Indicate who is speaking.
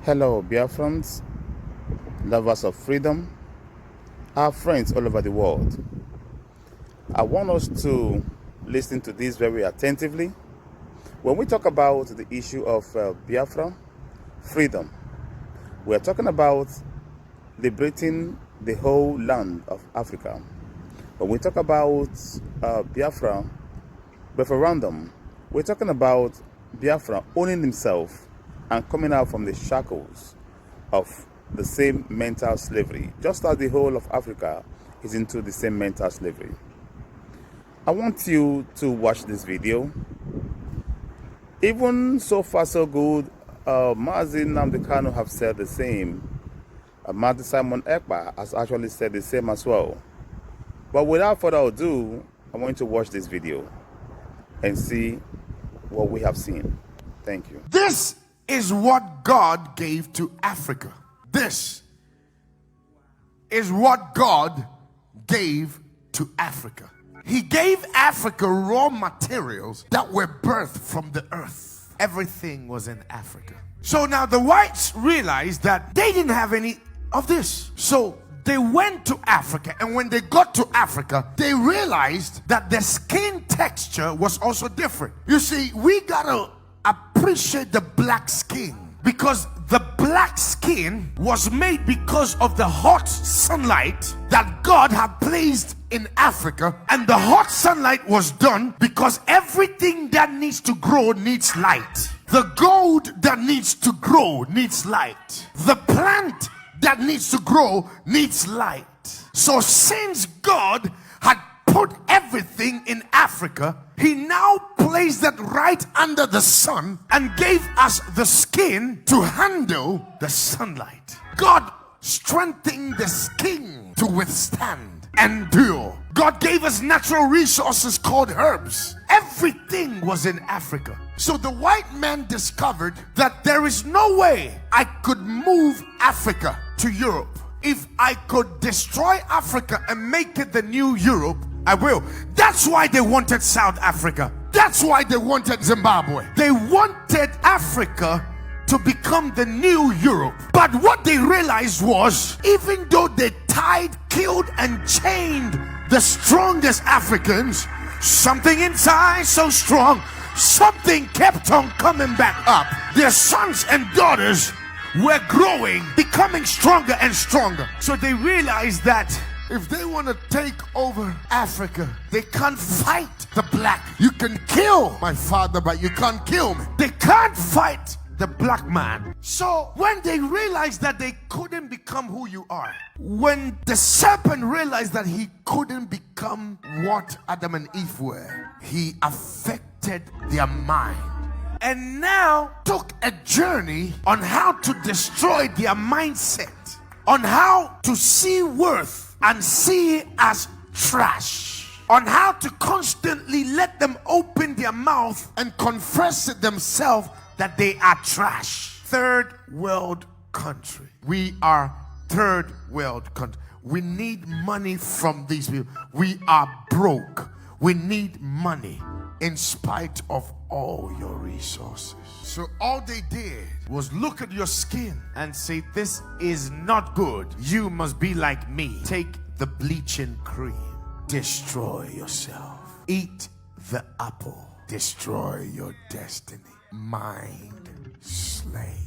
Speaker 1: Hello, Biafrans, lovers of freedom, our friends all over the world. I want us to listen to this very attentively. When we talk about the issue of Biafra, freedom, we are talking about liberating the whole land of Africa. When we talk about Biafra referendum, we're talking about Biafra owning himself and coming out from the shackles of the same mental slavery, just as the whole of Africa is into the same mental slavery. I want you to watch this video. Even so far so good, Mazi Nnamdi Kanu have said the same. Mazi Simon Ekpa has actually said the same as well. But without further ado, I want you to watch this video and see what we have seen. Thank you.
Speaker 2: This is what God gave to Africa. This is what God gave to Africa. He gave Africa raw materials that were birthed from the earth. Everything was in Africa. So now the whites realized that they didn't have any of this. So they went to Africa, and when they got to Africa, they realized that the skin texture was also different. You see, we gotta appreciate the black skin, because the black skin was made because of the hot sunlight that God had placed in Africa, and the hot sunlight was done because everything that needs to grow needs light. The gold that needs to grow needs light. The plant that needs to grow needs light. So since God had put everything in Africa, he now placed that right under the sun and gave us the skin to handle the sunlight. God strengthened the skin to withstand, endure. God gave us natural resources called herbs. Everything was in Africa. So the white man discovered that there is no way I could move Africa to Europe. If I could destroy Africa and make it the new Europe, I will. That's why they wanted South Africa. That's why they wanted Zimbabwe. They wanted Africa to become the new Europe. But what they realized was, even though they tied, killed, and chained the strongest Africans, something inside so strong, something kept on coming back up. Their sons and daughters were growing, becoming stronger and stronger. So they realized that if they want to take over Africa, they can't fight the black. You can kill my father, but you can't kill me. They can't fight the black man. So when they realized that they couldn't become who you are, when the serpent realized that he couldn't become what Adam and Eve were, he affected their mind and now took a journey on how to destroy their mindset, on how to see worth and see it as trash, on how to constantly let them open their mouth and confess it themselves that they are trash. Third world country. We are third world country. We need money from these people. We are broke. We need money in spite of all your resources. So all they did was look at your skin and say, this is not good. You must be like me. Take the bleaching cream. Destroy yourself. Eat the apple. Destroy your destiny. Mind slave.